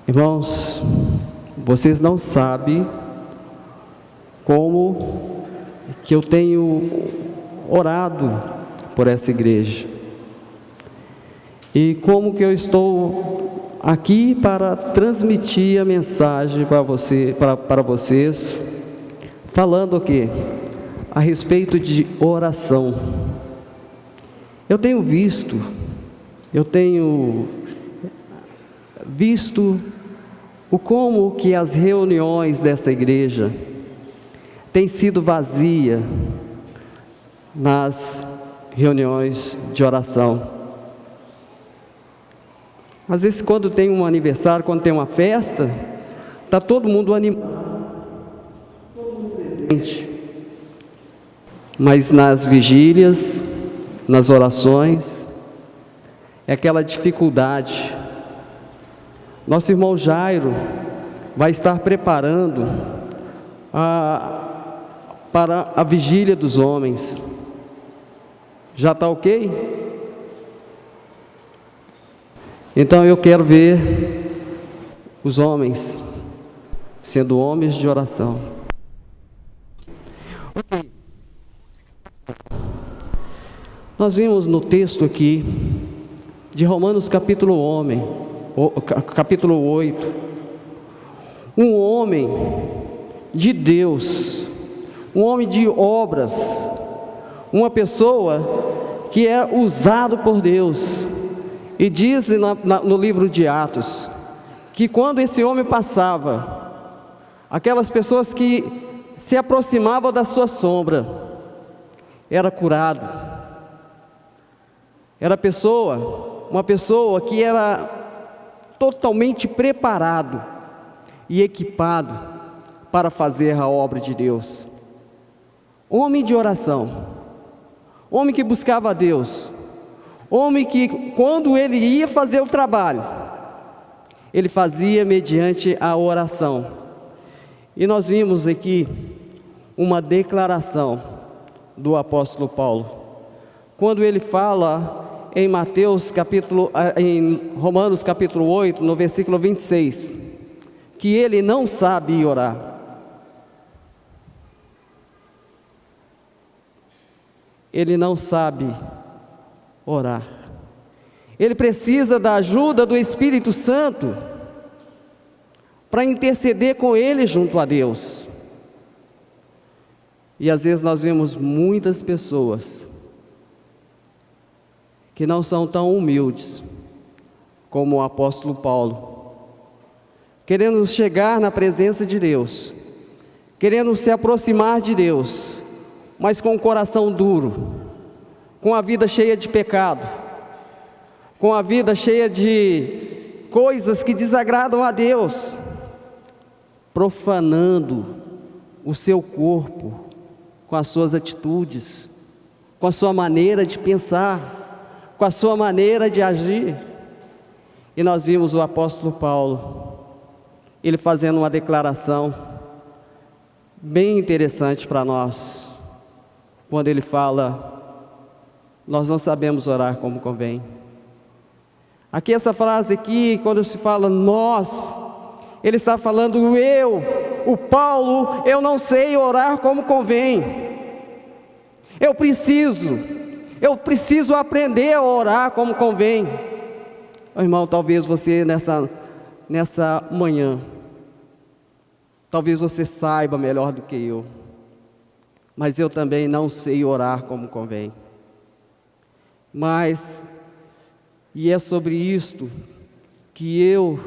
Irmãos, vocês não sabem como que eu tenho orado por essa igreja e como que eu estou aqui para transmitir a mensagem para vocês, falando o quê? A respeito de oração. Eu tenho visto o como que as reuniões dessa igreja têm sido vazia nas reuniões de oração. Às vezes, quando tem um aniversário, quando tem uma festa, está todo mundo animado, todo mundo presente. Mas nas vigílias, nas orações, é aquela dificuldade. Nosso irmão Jairo vai estar preparando para a vigília dos homens. Já está ok? Então eu quero ver os homens sendo homens de oração. Ok. Nós vimos no texto aqui de Romanos capítulo 8, um homem de Deus, um homem de obras, uma pessoa que é usado por Deus. E diz no livro de Atos, que quando esse homem passava, aquelas pessoas que se aproximavam da sua sombra, era curado. Era uma pessoa que era totalmente preparado e equipado para fazer a obra de Deus. Homem de oração, homem que buscava a Deus, homem que quando ele ia fazer o trabalho, ele fazia mediante a oração. E nós vimos aqui uma declaração do apóstolo Paulo, quando ele fala em Romanos capítulo 8, no versículo 26, que ele não sabe orar. Ele não sabe orar. Ele precisa da ajuda do Espírito Santo para interceder com ele junto a Deus. E às vezes nós vemos muitas pessoas que não são tão humildes como o apóstolo Paulo, querendo chegar na presença de Deus, querendo se aproximar de Deus, mas com o coração duro, com a vida cheia de pecado, com a vida cheia de coisas que desagradam a Deus, profanando o seu corpo com as suas atitudes, com a sua maneira de pensar, com a sua maneira de agir. E nós vimos o apóstolo Paulo, ele fazendo uma declaração bem interessante para nós, quando ele fala: nós não sabemos orar como convém. Aqui essa frase aqui, quando se fala nós, ele está falando o Paulo, eu não sei orar como convém. Eu preciso aprender a orar como convém. Irmão, talvez você nessa manhã, talvez você saiba melhor do que eu, mas eu também não sei orar como convém. E é sobre isto que eu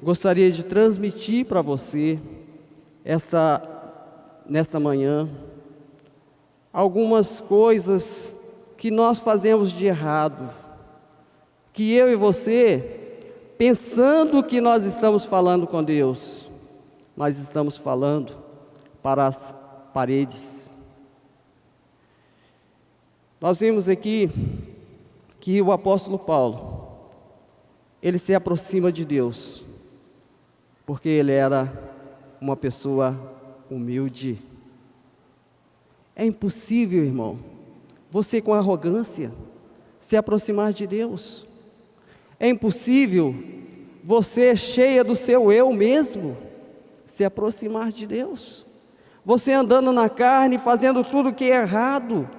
gostaria de transmitir para você nesta manhã, algumas coisas que nós fazemos de errado, que eu e você, pensando que nós estamos falando com Deus, mas estamos falando para as paredes. Nós vimos aqui que o apóstolo Paulo, ele se aproxima de Deus, porque ele era uma pessoa humilde. É impossível, irmão, você com arrogância se aproximar de Deus. É impossível você, cheia do seu eu mesmo, se aproximar de Deus. Você andando na carne, fazendo tudo que é errado,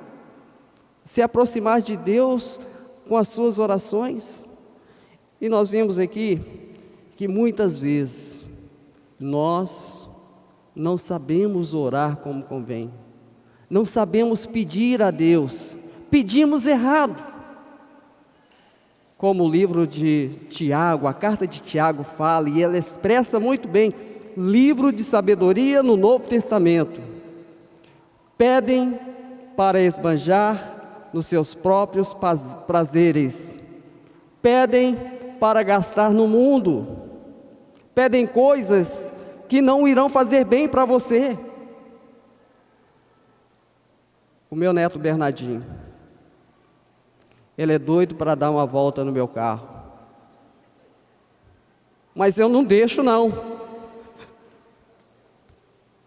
se aproximar de Deus com as suas orações. E nós vimos aqui que muitas vezes nós não sabemos orar como convém, não sabemos pedir a Deus, pedimos errado. Como o livro de Tiago, a carta de Tiago fala, e ela expressa muito bem, livro de sabedoria no Novo Testamento. Pedem para esbanjar nos seus próprios prazeres, pedem para gastar no mundo, pedem coisas que não irão fazer bem para você. O meu neto Bernardinho, ele é doido para dar uma volta no meu carro, mas eu não deixo não.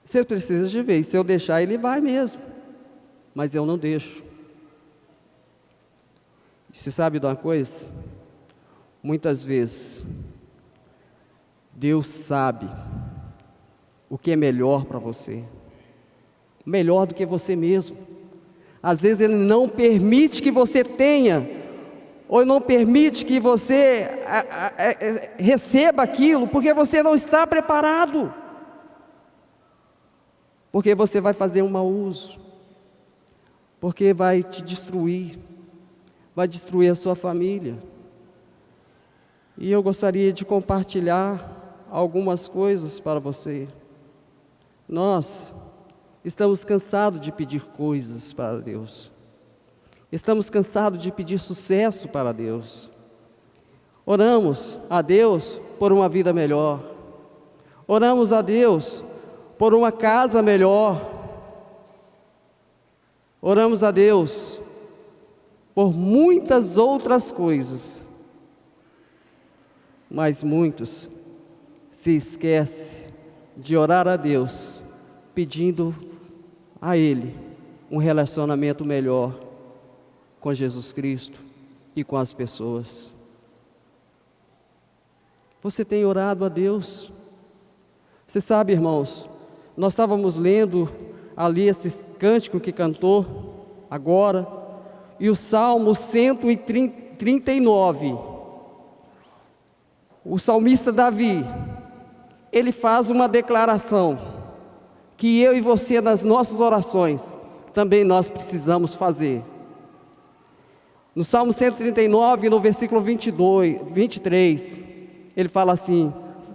Você precisa de ver, se eu deixar ele vai mesmo, mas eu não deixo. Você sabe de uma coisa? Muitas vezes Deus sabe o que é melhor para você, melhor do que você mesmo. Às vezes Ele não permite que você tenha, ou não permite que você receba aquilo, porque você não está preparado, porque você vai fazer um mau uso, porque vai te destruir, vai destruir a sua família. E eu gostaria de compartilhar algumas coisas para você. Nós estamos cansados de pedir coisas para Deus. Estamos cansados de pedir sucesso para Deus. Oramos a Deus por uma vida melhor. Oramos a Deus por uma casa melhor. Oramos a Deus por muitas outras coisas. Mas muitos se esquecem de orar a Deus, pedindo a Ele um relacionamento melhor com Jesus Cristo e com as pessoas. Você tem orado a Deus? Você sabe, irmãos, nós estávamos lendo ali esse cântico que cantou agora, e o Salmo 139, o salmista Davi, ele faz uma declaração, que eu e você nas nossas orações, também nós precisamos fazer. No Salmo 139, no versículo 23, ele fala assim: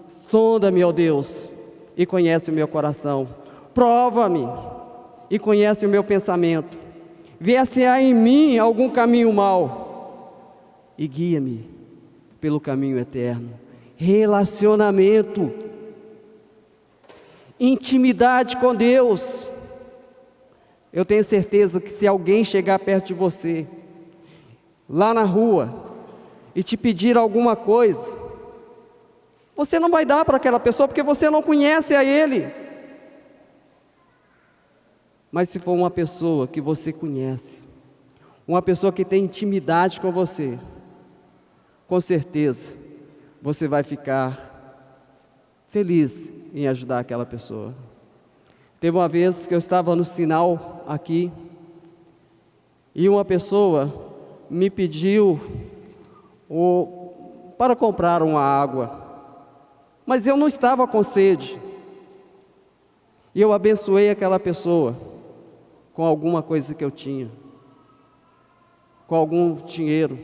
sonda-me, ó Deus, e conhece o meu coração, prova-me, e conhece o meu pensamento, vê se há em mim algum caminho mau, e guia-me pelo caminho eterno. Relacionamento, intimidade com Deus. Eu tenho certeza que se alguém chegar perto de você, lá na rua, e te pedir alguma coisa, você não vai dar para aquela pessoa, porque você não conhece a ele. Mas se for uma pessoa que você conhece, uma pessoa que tem intimidade com você, com certeza você vai ficar feliz em ajudar aquela pessoa. Teve uma vez que eu estava no sinal aqui, e uma pessoa me pediu para comprar uma água, mas eu não estava com sede, e eu abençoei aquela pessoa com alguma coisa que eu tinha, com algum dinheiro,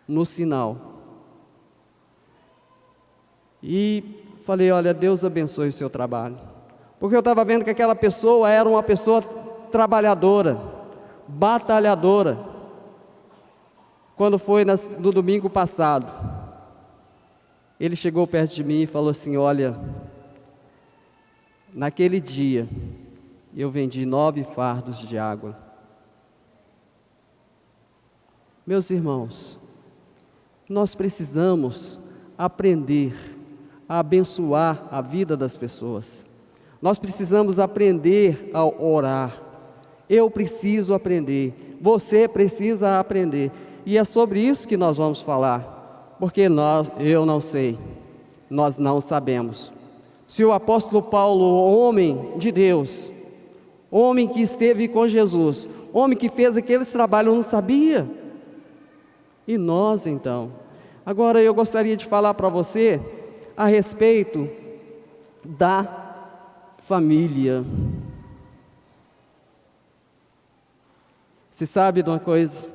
no sinal. E falei: olha, Deus abençoe o seu trabalho, porque eu estava vendo que aquela pessoa era uma pessoa trabalhadora, batalhadora. Quando foi no domingo passado, ele chegou perto de mim e falou assim: olha, naquele dia eu vendi 9 fardos de água. Meus irmãos, nós precisamos aprender a abençoar a vida das pessoas. Nós precisamos aprender a orar. Eu preciso aprender, você precisa aprender. E é sobre isso que nós vamos falar Porque eu não sei, nós não sabemos. Se o apóstolo Paulo, homem de Deus, homem que esteve com Jesus, homem que fez aqueles trabalhos, não sabia. E nós então? Agora eu gostaria de falar para você a respeito da família. Você sabe de uma coisa?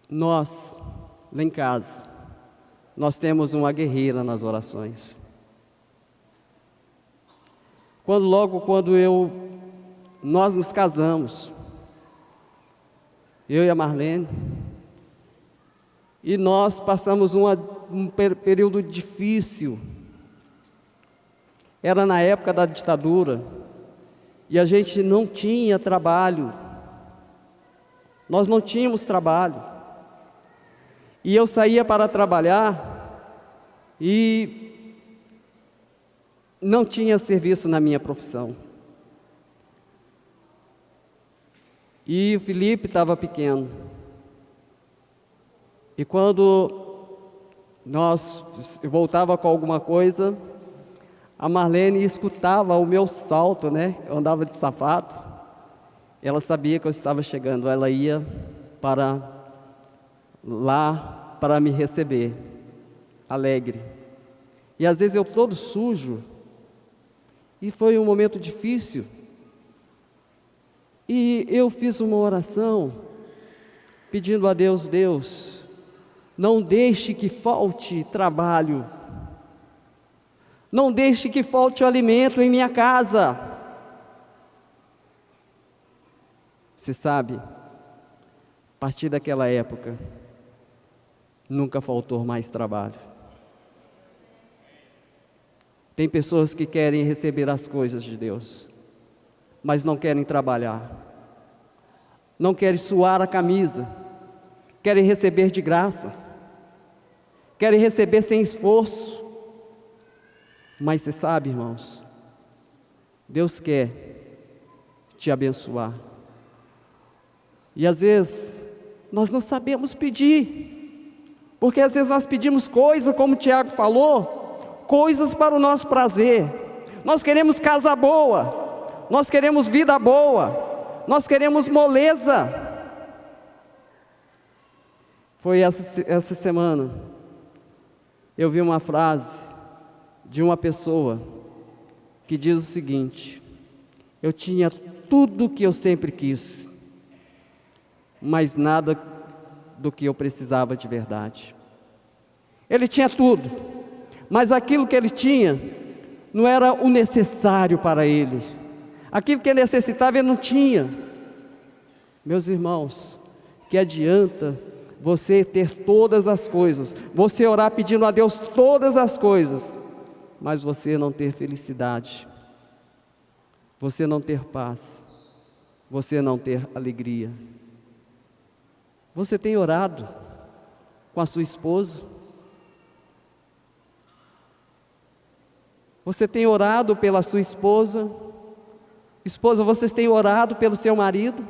Nós, lá em casa, nós temos uma guerreira nas orações. Logo quando nós nos casamos, eu e a Marlene, e nós passamos um período difícil. Era na época da ditadura, e a gente não tinha trabalho, nós não tínhamos trabalho. E eu saía para trabalhar e não tinha serviço na minha profissão. E o Felipe estava pequeno. E quando nós voltava com alguma coisa, a Marlene escutava o meu salto, né? Eu andava de sapato. Ela sabia que eu estava chegando. Ela ia para lá para me receber, alegre. E às vezes eu todo sujo, e foi um momento difícil. E eu fiz uma oração, pedindo a Deus, Deus, não deixe que falte trabalho, não deixe que falte alimento em minha casa. Você sabe, a partir daquela época, nunca faltou mais trabalho. Tem pessoas que querem receber as coisas de Deus, mas não querem trabalhar, não querem suar a camisa, querem receber de graça, querem receber sem esforço. Mas você sabe, irmãos, Deus quer te abençoar. E às vezes nós não sabemos pedir, porque às vezes nós pedimos coisas, como o Tiago falou, coisas para o nosso prazer. Nós queremos casa boa, nós queremos vida boa, nós queremos moleza. Foi essa semana, eu vi uma frase de uma pessoa que diz o seguinte: eu tinha tudo o que eu sempre quis, mas nada do que eu precisava de verdade. Ele tinha tudo, mas aquilo que ele tinha não era o necessário para ele. Aquilo que ele necessitava ele não tinha. Meus irmãos, que adianta você ter todas as coisas, você orar pedindo a Deus todas as coisas, mas você não ter felicidade, você não ter paz, você não ter alegria. Você tem orado com a sua esposa? Você tem orado pela sua esposa? Esposa, vocês têm orado pelo seu marido?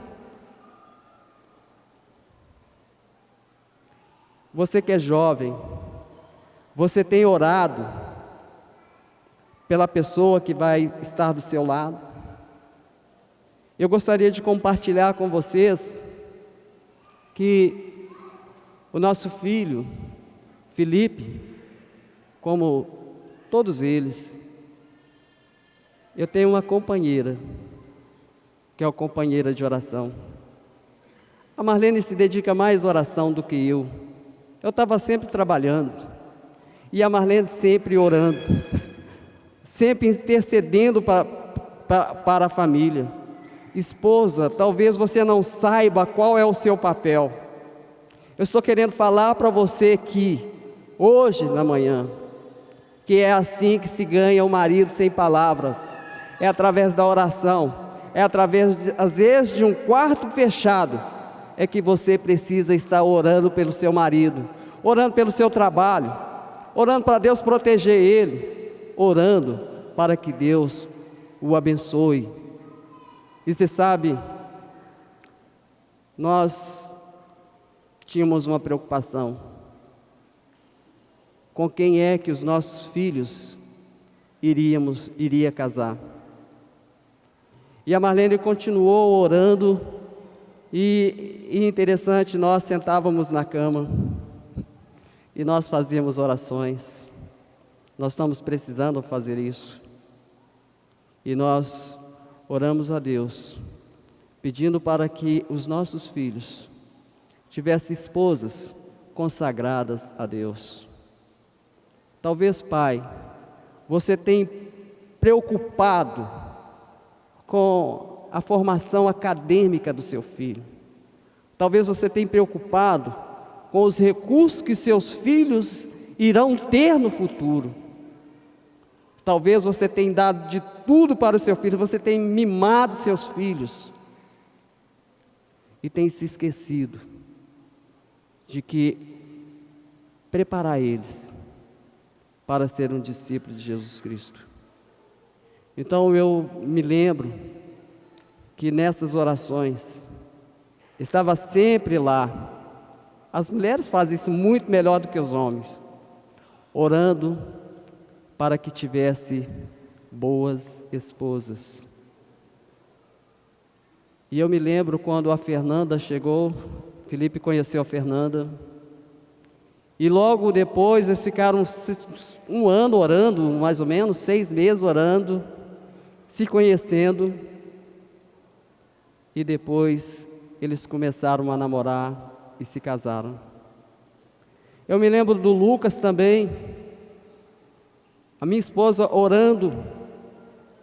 Você que é jovem, você tem orado pela pessoa que vai estar do seu lado? Eu gostaria de compartilhar com vocês que o nosso filho, Felipe, como todos eles, eu tenho uma companheira, que é a companheira de oração. A Marlene se dedica mais à oração do que eu. Eu estava sempre trabalhando, e a Marlene sempre orando, sempre intercedendo para a família. Esposa, talvez você não saiba qual é o seu papel. Eu estou querendo falar para você que, hoje na manhã, que é assim que se ganha o marido sem palavras. É através da oração, é através, às vezes, de um quarto fechado, é que você precisa estar orando pelo seu marido, orando pelo seu trabalho, orando para Deus proteger ele, orando para que Deus o abençoe. E você sabe, nós tínhamos uma preocupação: com quem é que os nossos filhos iria casar? E a Marlene continuou orando, e interessante, nós sentávamos na cama e nós fazíamos orações. Nós estamos precisando fazer isso. E nós oramos a Deus, pedindo para que os nossos filhos tivessem esposas consagradas a Deus. Talvez, pai, você tenha preocupado com a formação acadêmica do seu filho. Talvez você tenha preocupado com os recursos que seus filhos irão ter no futuro. Talvez você tenha dado de tudo para o seu filho, você tenha mimado seus filhos e tenha se esquecido de que preparar eles para ser um discípulo de Jesus Cristo. Então eu me lembro que nessas orações estava sempre lá. As mulheres fazem isso muito melhor do que os homens, orando para que tivesse boas esposas. E eu me lembro quando a Fernanda chegou, Felipe conheceu a Fernanda, e logo depois eles ficaram um ano orando, mais ou menos, 6 meses orando, se conhecendo, e depois eles começaram a namorar e se casaram. Eu me lembro do Lucas também, a minha esposa orando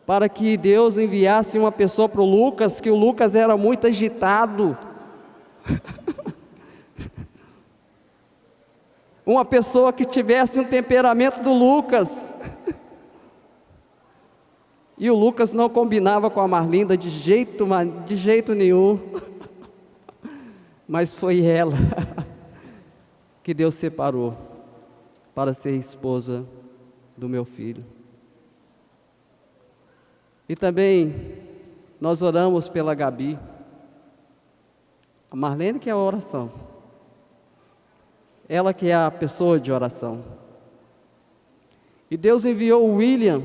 para que Deus enviasse uma pessoa para o Lucas, que o Lucas era muito agitado. Uma pessoa que tivesse um temperamento do Lucas. E o Lucas não combinava com a Marlinda de jeito nenhum. Mas foi ela que Deus separou para ser esposa do meu filho. E também nós oramos pela Gabi. A Marlene que é a oração. Ela que é a pessoa de oração. E Deus enviou o William.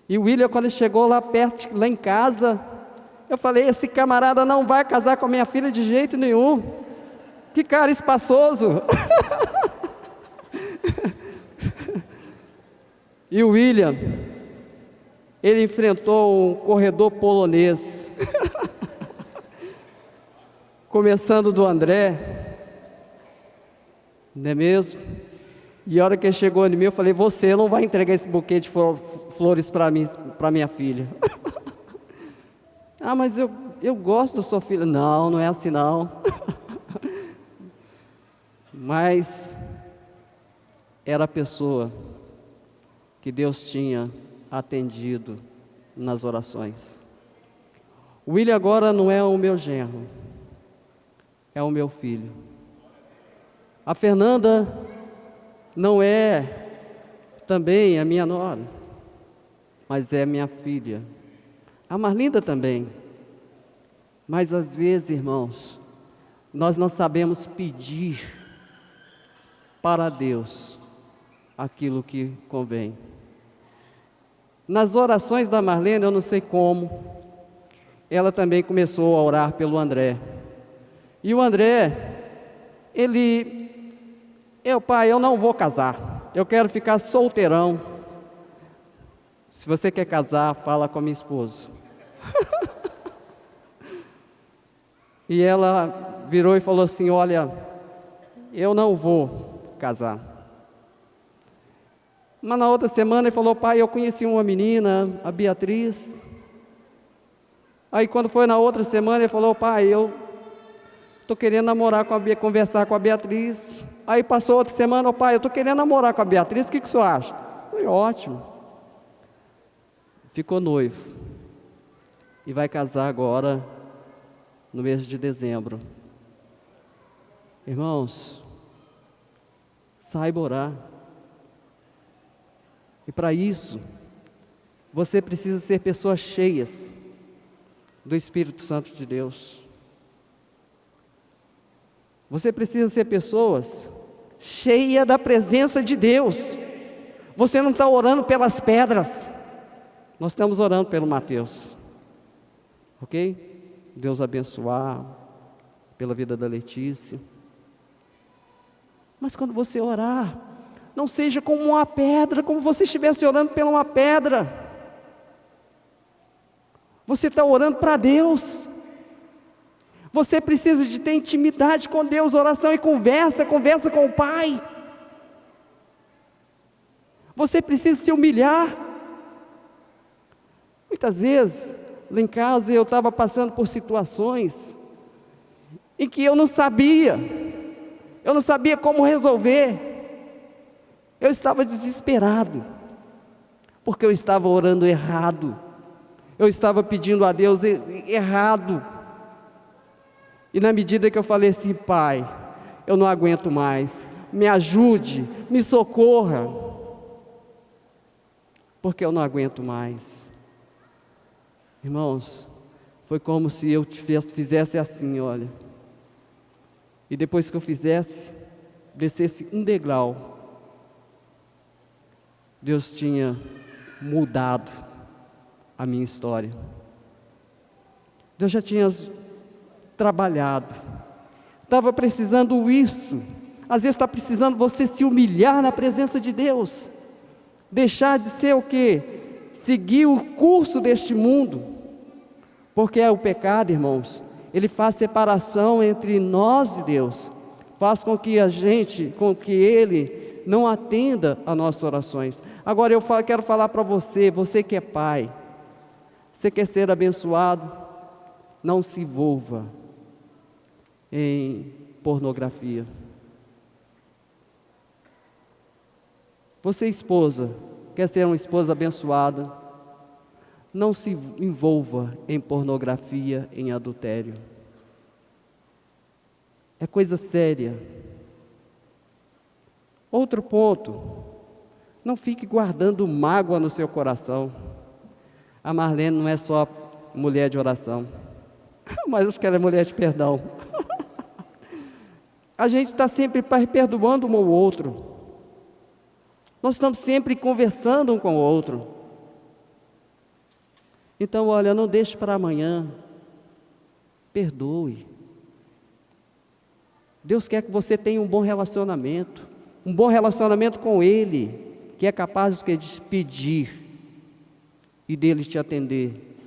E o William, quando ele chegou lá perto, lá em casa, eu falei: esse camarada não vai casar com a minha filha de jeito nenhum. Que cara espaçoso. E o William, ele enfrentou um corredor polonês. Começando do André, não é mesmo? E a hora que ele chegou em mim, eu falei: você não vai entregar esse buquê de flores para mim, para minha filha. Ah, mas eu gosto da sua filha. Não, não é assim não. Mas era a pessoa que Deus tinha atendido nas orações. O William agora não é o meu genro, é o meu filho. A Fernanda não é também a minha nora, mas é minha filha. A Marlinda também. Mas às vezes, irmãos, nós não sabemos pedir para Deus aquilo que convém. Nas orações da Marlene, eu não sei como, ela também começou a orar pelo André. E o André, pai, eu não vou casar, eu quero ficar solteirão. Se você quer casar, fala com a minha esposa. E ela virou e falou assim: olha, eu não vou casar. Mas na outra semana ele falou: pai, eu conheci uma menina, a Beatriz. Aí quando foi na outra semana ele falou: pai, eu estou querendo namorar conversar com a Beatriz. Aí passou outra semana: pai, eu estou querendo namorar com a Beatriz, o que o senhor acha? Foi ótimo. Ficou noivo. E vai casar agora no mês de dezembro. Irmãos, saiba orar. E para isso, você precisa ser pessoas cheias do Espírito Santo de Deus. Você precisa ser pessoas cheias da presença de Deus. Você não está orando pelas pedras, nós estamos orando pelo Mateus, ok? Deus abençoar pela vida da Letícia. Mas quando você orar, não seja como uma pedra, como você estivesse orando por uma pedra. Você está orando para Deus. Você precisa de ter intimidade com Deus, oração e conversa com o Pai. Você precisa se humilhar. Muitas vezes, lá em casa, eu estava passando por situações em que eu não sabia como resolver. Eu estava desesperado, porque eu estava orando errado, eu estava pedindo a Deus errado. E na medida que eu falei assim: Pai, eu não aguento mais, me ajude, me socorra, porque eu não aguento mais. Irmãos, foi como se eu fizesse assim, olha, e depois que eu fizesse, descesse um degrau, Deus tinha mudado a minha história. Deus já tinha trabalhado, estava precisando isso. Às vezes está precisando você se humilhar na presença de Deus, deixar de ser o quê? Seguir o curso deste mundo, porque é o pecado, irmãos, ele faz separação entre nós e Deus, faz com que ele não atenda a nossas orações. Agora quero falar para você que é pai, você quer ser abençoado, não se envolva em pornografia. Você, esposa, quer ser uma esposa abençoada, não se envolva em pornografia, em adultério. É coisa séria. Outro ponto, não fique guardando mágoa no seu coração. A Marlene não é só mulher de oração, mas acho que ela é mulher de perdão. A gente está sempre perdoando um ao outro. Nós estamos sempre conversando um com o outro. Então, olha, não deixe para amanhã. Perdoe. Deus quer que você tenha um bom relacionamento com Ele, que é capaz de pedir e dele te atender.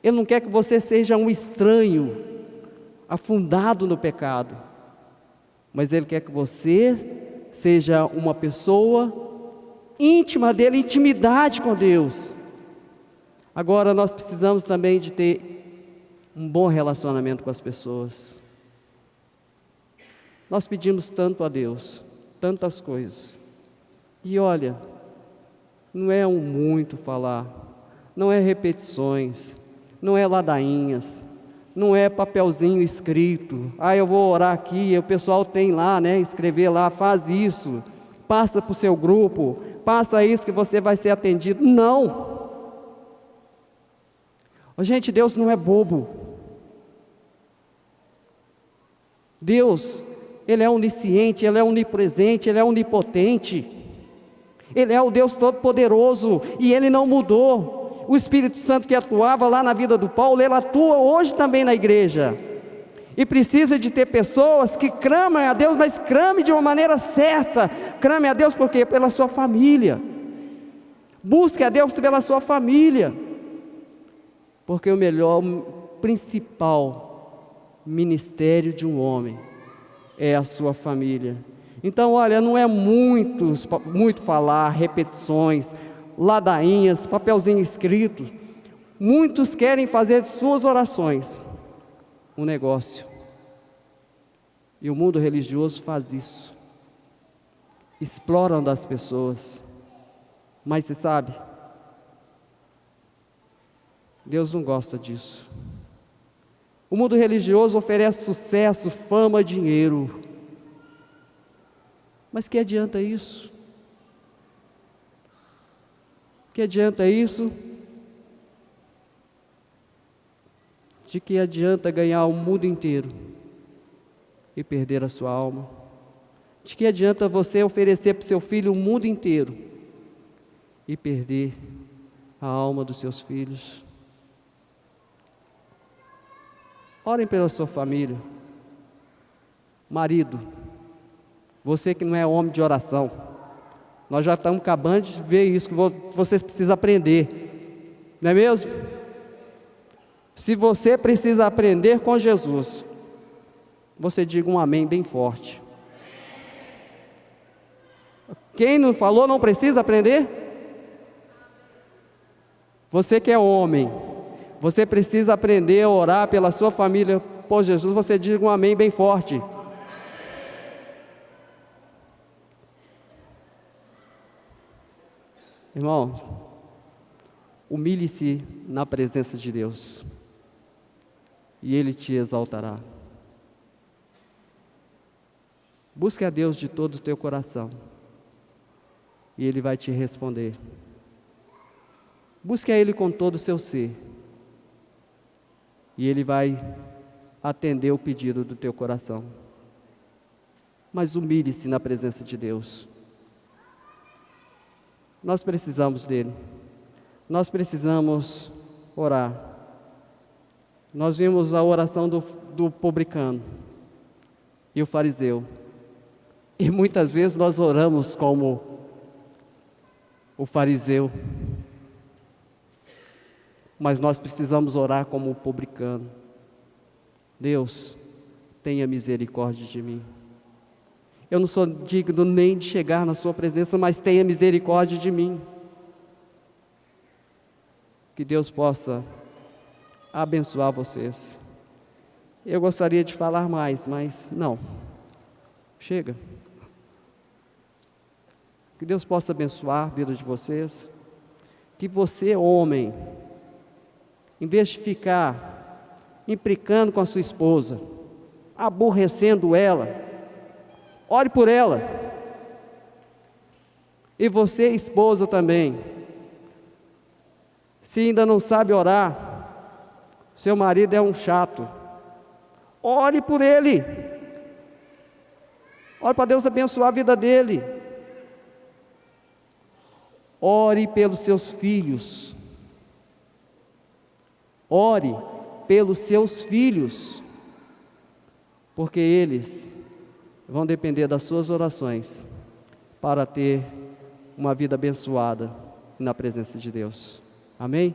Ele não quer que você seja um estranho, afundado no pecado, mas Ele quer que você seja uma pessoa íntima dele, intimidade com Deus. Agora nós precisamos também de ter um bom relacionamento com as pessoas. Nós pedimos tanto a Deus, tantas coisas, e olha, não é um muito falar, não é repetições, não é ladainhas, não é papelzinho escrito, eu vou orar aqui, o pessoal tem lá, escrever lá, faz isso, passa para o seu grupo, passa isso que você vai ser atendido. Não! Gente, Deus não é bobo. Deus, Ele é onisciente, Ele é onipresente, Ele é onipotente. Ele é o Deus Todo-Poderoso e Ele não mudou. O Espírito Santo que atuava lá na vida do Paulo, Ele atua hoje também na igreja. E precisa de ter pessoas que clamem a Deus, mas clame de uma maneira certa. Clame a Deus por quê? Pela sua família. Busque a Deus pela sua família. Porque o melhor, principal ministério de um homem é a sua família. Então, olha, não é muito falar, repetições, ladainhas, papelzinho escrito. Muitos querem fazer de suas orações um negócio. E o mundo religioso faz isso. Exploram das pessoas. Mas você sabe, Deus não gosta disso. O mundo religioso oferece sucesso, fama, dinheiro. Mas que adianta isso? Que adianta isso? De que adianta ganhar o mundo inteiro e perder a sua alma? De que adianta você oferecer para o seu filho o mundo inteiro e perder a alma dos seus filhos? Orem pela sua família. Marido, você que não é homem de oração, nós já estamos acabando de ver isso, que vocês precisam aprender, não é mesmo? Se você precisa aprender com Jesus, você diga um amém bem forte. Quem não falou não precisa aprender? Você que é homem, você precisa aprender a orar pela sua família por Jesus, você diga um amém bem forte. Irmão, humilhe-se na presença de Deus e Ele te exaltará. Busque a Deus de todo o teu coração e Ele vai te responder. Busque a Ele com todo o seu ser e Ele vai atender o pedido do teu coração. Mas humilhe-se na presença de Deus. Nós precisamos dEle. Nós precisamos orar. Nós vimos a oração do publicano e o fariseu. E muitas vezes nós oramos como o fariseu. Mas nós precisamos orar como o publicano. Deus, tenha misericórdia de mim. Eu não sou digno nem de chegar na sua presença, mas tenha misericórdia de mim. Que Deus possa abençoar vocês. Eu gostaria de falar mais, mas não. Chega. Que Deus possa abençoar a vida de vocês. Que você, homem, em vez de ficar implicando com a sua esposa, aborrecendo ela, ore por ela. E você, esposa, também. Se ainda não sabe orar, seu marido é um chato, ore por ele. Ore para Deus abençoar a vida dele. Ore pelos seus filhos. Ore pelos seus filhos, porque eles vão depender das suas orações para ter uma vida abençoada na presença de Deus. Amém?